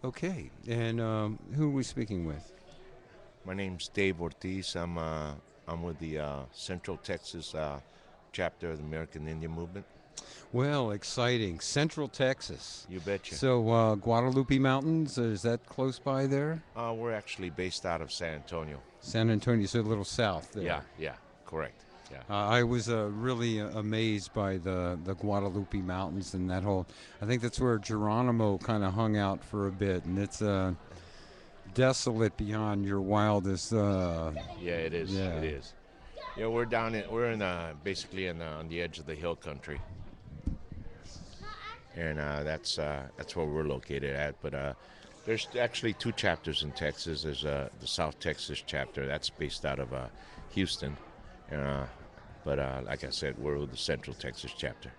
Okay, and who are we speaking with? My name's Dave Ortiz. I'm with the Central Texas chapter of the American Indian Movement. Well, exciting. Central Texas. You betcha. So, Guadalupe Mountains, is that close by there? We're actually based out of San Antonio. San Antonio, so a little south Yeah, there. yeah, correct. Yeah. I was really amazed by the Guadalupe Mountains and that whole. I think that's where Geronimo kind of hung out for a bit, and it's desolate beyond your wildest. Yeah, it is. Yeah. It is. Yeah, we're in basically on the edge of the hill country, and that's where we're located at. But there's actually two chapters in Texas. There's the South Texas chapter that's based out of Houston, uh, but like I said, we're with the Central Texas chapter.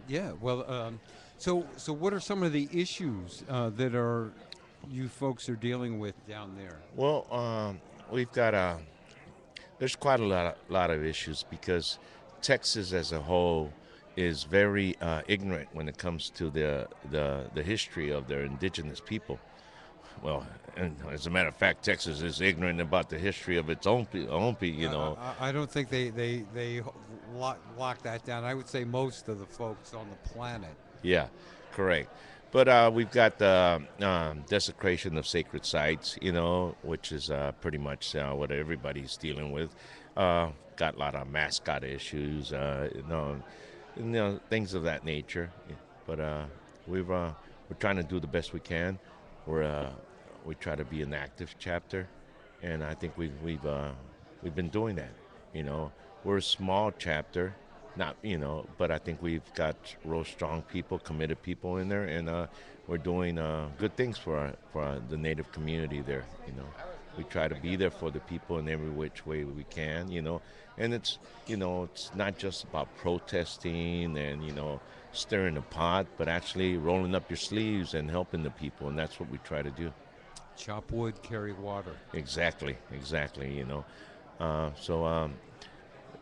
Yeah. Well, so what are some of the issues that are you folks are dealing with down there? Well, we've got there's quite a lot of issues because Texas as a whole is very ignorant when it comes to the history of their indigenous people. Well, and as a matter of fact, Texas is ignorant about the history of its you know. I don't think they lock that down. I would say most of the folks on the planet. Yeah, correct. But we've got the desecration of sacred sites, which is pretty much what everybody's dealing with. Got a lot of mascot issues, things of that nature. Yeah. But we're trying to do the best we can. We're we try to be an active chapter, and I think we've been doing that. You know, we're a small chapter, not but I think we've got real strong people, committed people in there, and we're doing good things for the native community there. We try to be there for the people in every which way we can. And it's not just about protesting and stirring the pot, but actually rolling up your sleeves and helping the people, and that's what we try to do. Chop wood, carry water. Exactly, exactly. So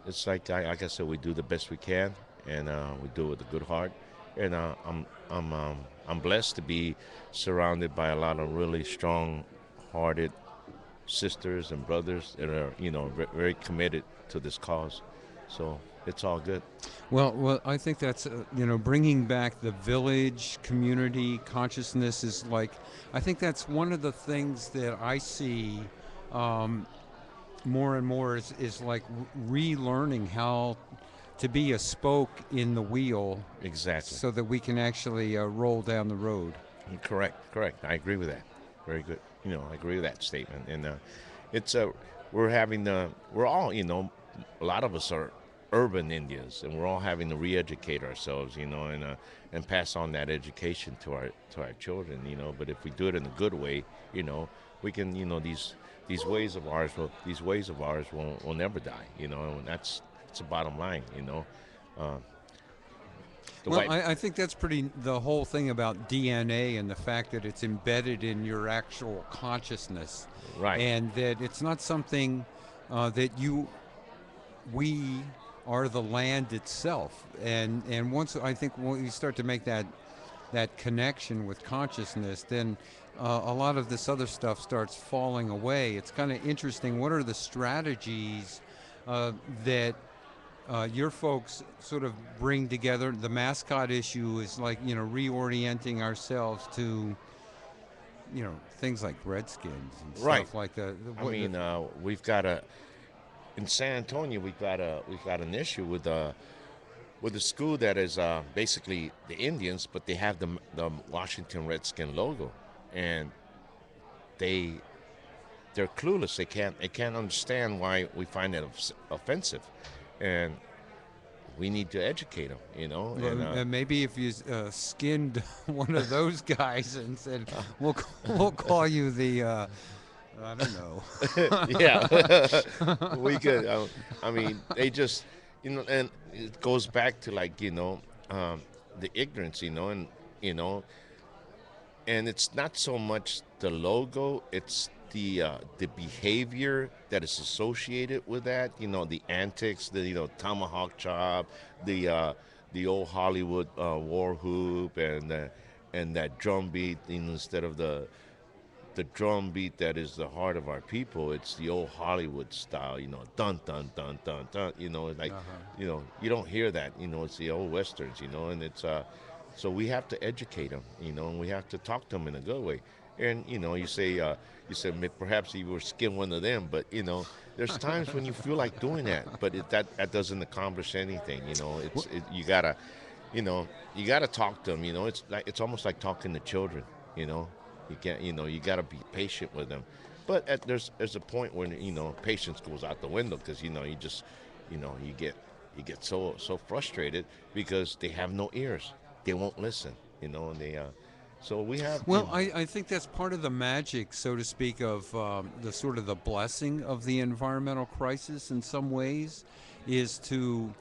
it's like I said, we do the best we can, and we do it with a good heart. And I'm blessed to be surrounded by a lot of really strong-hearted sisters and brothers that are very committed to this cause. So it's all good. Well, I think that's bringing back the village community consciousness is like I think that's one of the things that I see um, more and more is like relearning how to be a spoke in the wheel Exactly. so that we can actually roll down the road. Correct. Correct. I agree with that. Very good. I agree with that statement. And it's we're all a lot of us are urban Indians, and we're all having to re-educate ourselves, and pass on that education to our children, But if we do it in a good way, we can, these ways of ours will never die, and that's the bottom line, Uh, the Well, white, I think that's pretty the whole thing about DNA and the fact that it's embedded in your actual consciousness, right? and that it's not something that we are the land itself, and once I think when you start to make that connection with consciousness, then a lot of this other stuff starts falling away. It's kind of interesting. What are the strategies that your folks sort of bring together? The mascot issue is like reorienting ourselves to things like Redskins and Right. stuff like that. I mean, we've got in San Antonio, we've got an issue with a school that is basically the Indians, but they have the Washington Redskin logo, and they they're clueless. They can't understand why we find it offensive, and we need to educate them. And And maybe if you skinned one of those guys and said, "We'll call you the," I don't know. yeah, we could. I mean, they just and it goes back to like the ignorance, you know, and it's not so much the logo, it's the behavior that is associated with that, the antics, the tomahawk chop, the old Hollywood war hoop, and that drum beat, instead of the drum beat that is the heart of our people, it's the old Hollywood style, dun dun dun dun dun, like, Uh-huh. you don't hear that, it's the old westerns, and it's so we have to educate them, and we have to talk to them in a good way. And you said perhaps you were skin one of them, but there's times when you feel like doing that, but that doesn't accomplish anything. You gotta, you gotta talk to them. It's almost like talking to children. You know, you can't, you gotta be patient with them. But there's a point when patience goes out the window because you just, you get so frustrated because they have no ears. They won't listen. And they so we have. Well, I think that's part of the magic, so to speak, of the sort of the blessing of the environmental crisis in some ways, is to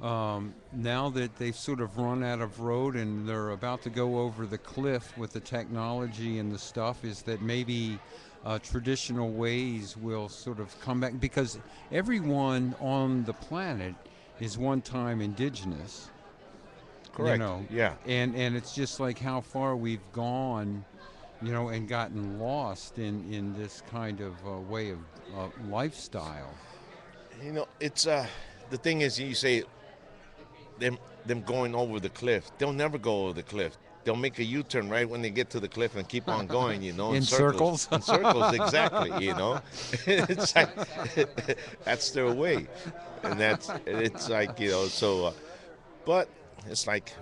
now that they've sort of run out of road and they're about to go over the cliff with the technology and the stuff, is that maybe traditional ways will sort of come back because everyone on the planet is one time indigenous, Correct. Yeah. and it's just like how far we've gone, and gotten lost in this kind of way of lifestyle. It's the thing is, you say them them going over the cliff. They'll never go over the cliff. They'll make a U-turn right when they get to the cliff and keep on going. In circles? In circles, exactly. It's like that's their way, and it's like so. But it's like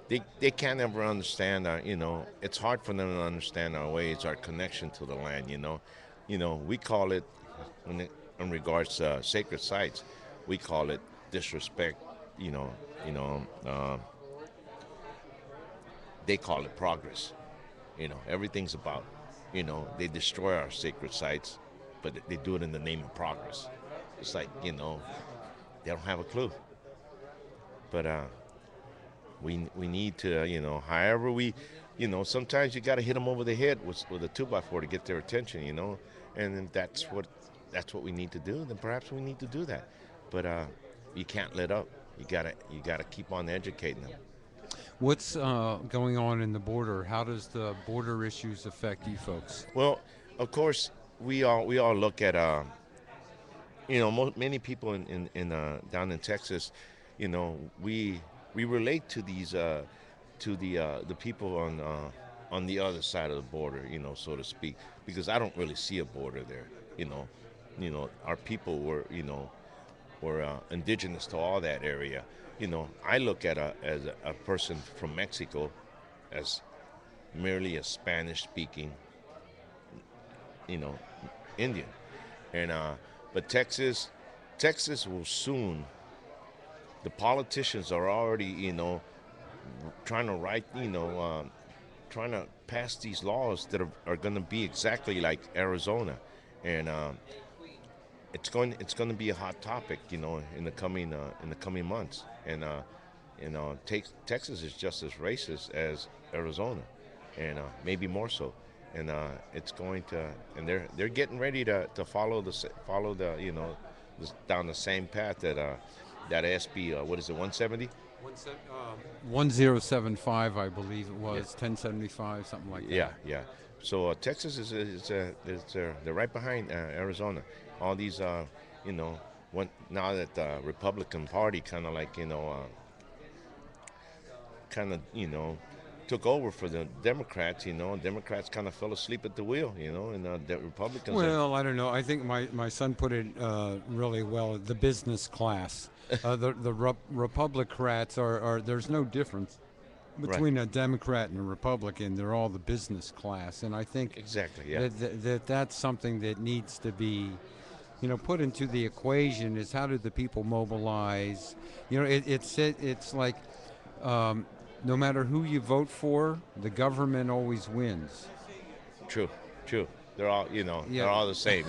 they can't ever understand our. It's hard for them to understand our ways, our connection to the land. We call it in regards to sacred sites, we call it disrespect. You know, you know. They call it progress. Everything's about. They destroy our sacred sites, but they do it in the name of progress. It's like they don't have a clue. But we need to however we sometimes you got to hit them over the head with a 2x4 to get their attention. And then that's what we need to do. Then perhaps we need to do that. But you can't let up. You gotta keep on educating them. What's going on in the border? How does the border issues affect you folks? Well, of course, we all look at many people in down in Texas, we relate to these to the people on the other side of the border, so to speak, because I don't really see a border there. Our people were indigenous to all that area. I look at as a person from Mexico as merely a Spanish-speaking, you know, Indian, and but Texas will soon. The politicians are already, trying to write, trying to pass these laws that are going to be exactly like Arizona, and it's going to be a hot topic, in the coming months, and Texas is just as racist as Arizona, and maybe more so, and it's going to, and they're getting ready to follow the down the same path that SB, what is it, 170? 1075, I believe it was, 1075, something like that. Yeah, yeah. So Texas they're right behind Arizona. All these, now that the Republican Party kind of like, took over for the Democrats. Democrats kind of fell asleep at the wheel, and the Republicans. Well, I don't know. I think my son put it really well. The business class, the Republicrats are there's no difference between a Democrat and a Republican. They're all the business class, and I think Exactly, yeah. that's something that needs to be, put into the equation. Is how do the people mobilize? It's like. No matter who you vote for, the government always wins. True. They're all, Yeah. they're all the same,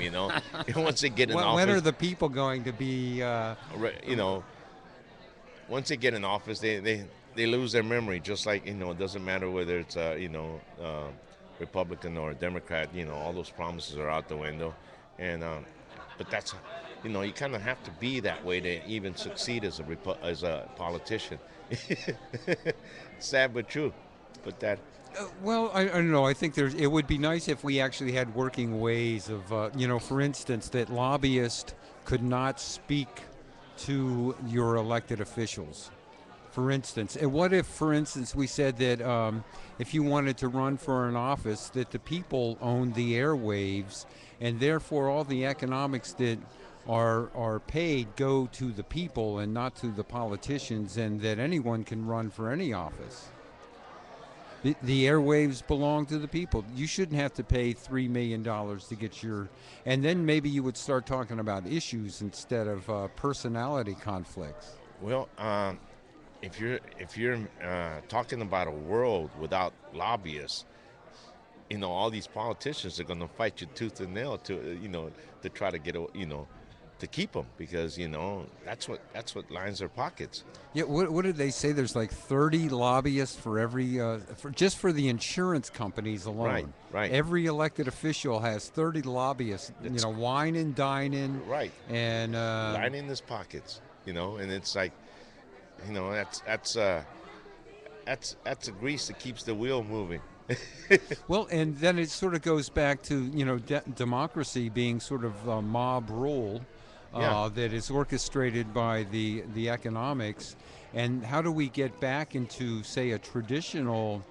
Once they get in When office, are the people going to be? Once they get in office, they lose their memory. Just like it doesn't matter whether it's Republican or Democrat. All those promises are out the window, and but that's you kind of have to be that way to even succeed as a politician. Sad but true. but that Well, I don't know. I think it would be nice if we actually had working ways of, for instance, that lobbyists could not speak to your elected officials. For instance, and what if, for instance, we said that if you wanted to run for an office, that the people own the airwaves, and therefore all the economics that are paid go to the people and not to the politicians, and that anyone can run for any office. The airwaves belong to the people. You shouldn't have to pay $3 million to get your, and then maybe you would start talking about issues instead of personality conflicts. well, if you're talking about a world without lobbyists, all these politicians are going to fight you tooth and nail to try to get to keep them because that's what lines their pockets. Yeah, what did they say? There's like 30 lobbyists for every, just for the insurance companies alone. Right, right. Every elected official has 30 lobbyists, wine and dining. Right. And Lining his pockets, and it's like, that's the grease that keeps the wheel moving. well, and then it sort of goes back to democracy being sort of mob rule. Yeah. That is orchestrated by the economics, and how do we get back into, say, a traditional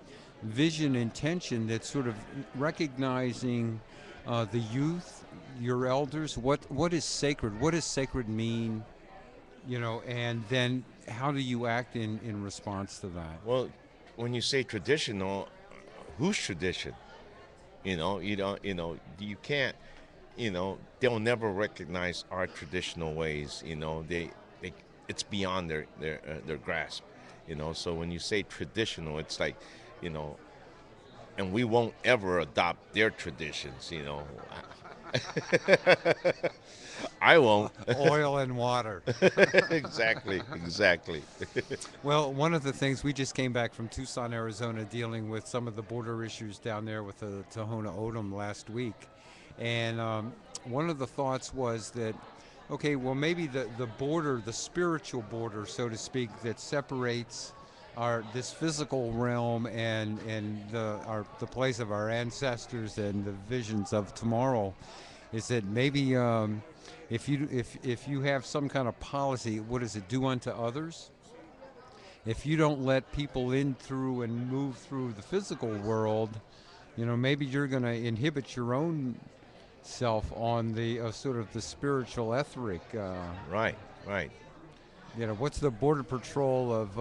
vision intention that's sort of recognizing the youth, your elders, what is sacred, what does sacred mean, and then how do you act in response to that? Well, when you say traditional, whose tradition? You don't, you can't, they'll never recognize our traditional ways. They it's beyond their grasp. So when you say traditional, it's like, and we won't ever adopt their traditions. I won't. Oil and water. Exactly. Well, one of the things, we just came back from Tucson, Arizona, dealing with some of the border issues down there with the Tohono O'odham last week. And one of the thoughts was that, okay, well, maybe the border, the spiritual border, so to speak, that separates this physical realm and the place of our ancestors and the visions of tomorrow, is that maybe if you have some kind of policy, what is it, do unto others? If you don't let people in through and move through the physical world, maybe you're going to inhibit your own self on the sort of the spiritual etheric. Right. What's the border patrol of,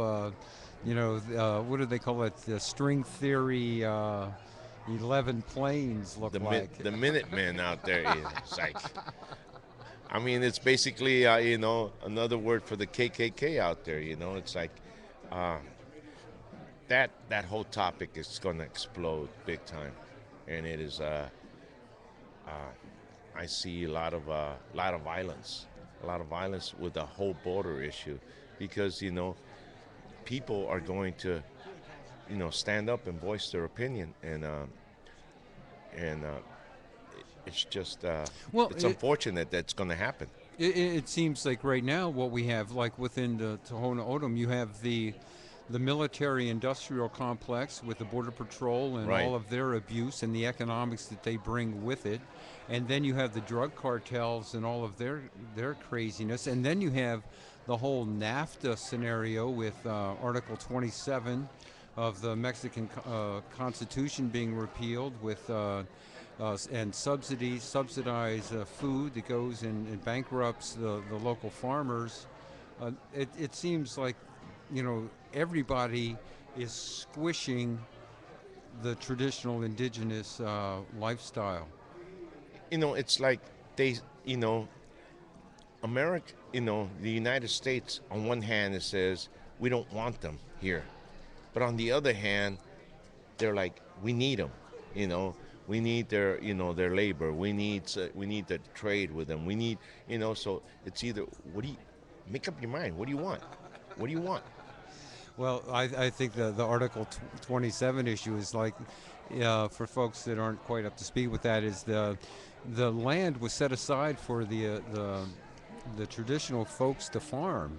what do they call it? The string theory 11 planes look like. The Minutemen out there. It's like, I mean, it's basically, another word for the KKK out there. It's like that whole topic is going to explode big time, and it is. I see a lot of violence with the whole border issue, because people are going to stand up and voice their opinion, and it's just it's unfortunate that's going to happen. It seems like right now what we have, like within the Tohono O'odham, you have the military-industrial complex with the Border Patrol and Right. all of their abuse and the economics that they bring with it. And then you have the drug cartels and all of their craziness. And then you have the whole NAFTA scenario with Article 27 of the Mexican Constitution being repealed, with and subsidize food that goes and bankrupts the local farmers. It seems like everybody is squishing the traditional indigenous lifestyle. It's like they, America, the United States, on one hand, it says we don't want them here, but on the other hand, they're like, we need them. We need their labor. We need to trade with them. We need, so it's either, make up your mind. What do you want? What do you want? Well, I think the Article 27 issue is like, for folks that aren't quite up to speed with that, is the land was set aside for the traditional folks to farm.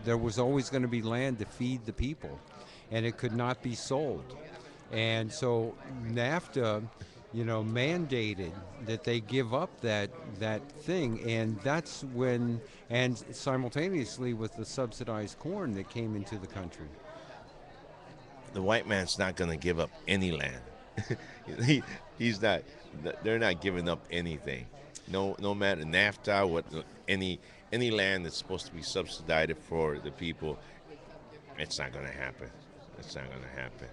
There was always going to be land to feed the people, and it could not be sold. And so NAFTA, mandated that they give up that thing, and that's when, and simultaneously with the subsidized corn that came into the country. The white man's not going to give up any land. he, he's not. They're not giving up anything. No matter NAFTA, any land that's supposed to be subsidized for the people, it's not going to happen. It's not going to happen.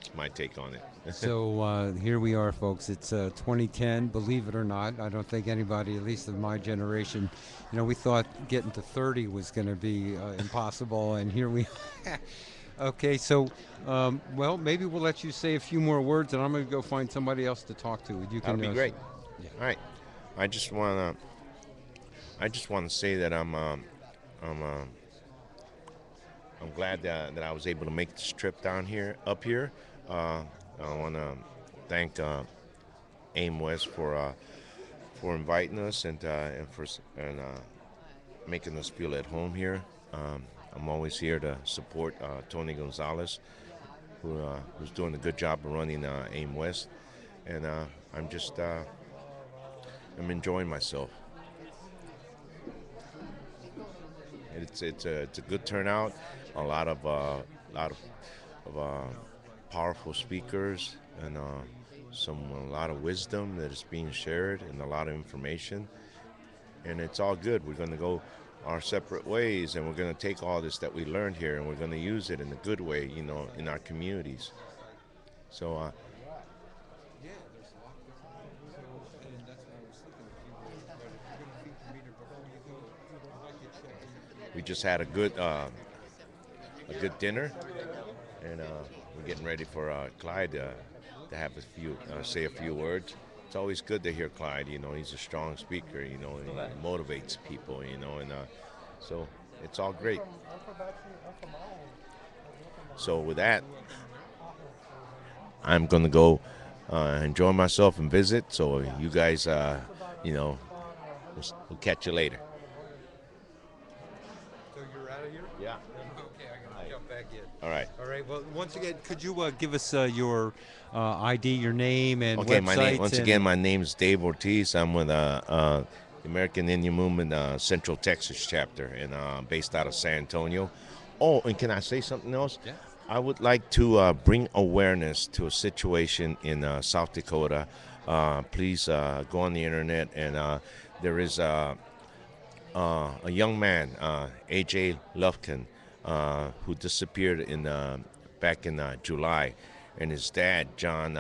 It's my take on it. So here we are, folks. It's 2010. Believe it or not, I don't think anybody, at least of my generation, we thought getting to 30 was going to be impossible, and here we are. Okay, so, well, maybe we'll let you say a few more words, and I'm going to go find somebody else to talk to. You can. That'll be great. Yeah. All right. I just wanna say that I'm glad that I was able to make this trip up here. I want to thank AIM West for inviting us and making us feel at home here. I'm always here to support Tony Gonzalez, who's doing a good job of running AIM West, and I'm enjoying myself. It's a good turnout. A lot of powerful speakers and a lot of wisdom that is being shared and a lot of information. And it's all good. We're going to go our separate ways, and we're going to take all this that we learned here, and we're going to use it in a good way, in our communities. So. We just had a good dinner, and we're getting ready for Clyde to have say a few words. It's always good to hear Clyde. He's a strong speaker. He motivates people. And so it's all great. So with that, I'm gonna go enjoy myself and visit. So you guys, we'll catch you later. So you're out of here? Yeah. Okay, I'm going to jump back in. All right. All right. Well, once again, could you give us your ID, your name, and Okay, website? My name's Dave Ortiz. I'm with the American Indian Movement Central Texas chapter, and based out of San Antonio. Oh, and can I say something else? Yeah. I would like to bring awareness to a situation in South Dakota. Please go on the internet, and there is a young man, A.J. Lufkin, who disappeared back in July, and his dad, John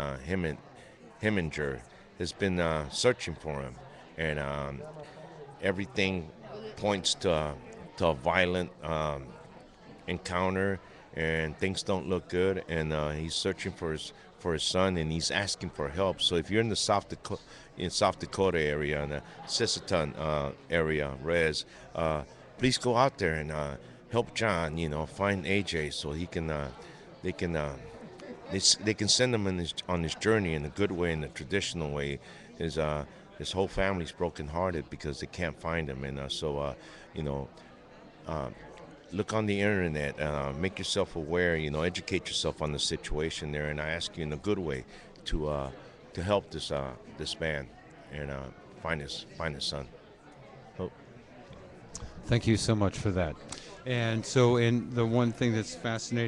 Heminger, has been searching for him, and everything points to a violent encounter, and things don't look good, and he's searching for his son, and he's asking for help. So if you're in the South Dakota area, in the Sisseton area, please go out there and help John. Find AJ so he can they can send him on his journey in a good way, in the traditional way. His whole family's brokenhearted because they can't find him, and look on the internet, make yourself aware, educate yourself on the situation there, and I ask you in a good way to help this man and find his son. Oh. Thank you so much for that. And so, the one thing that's fascinating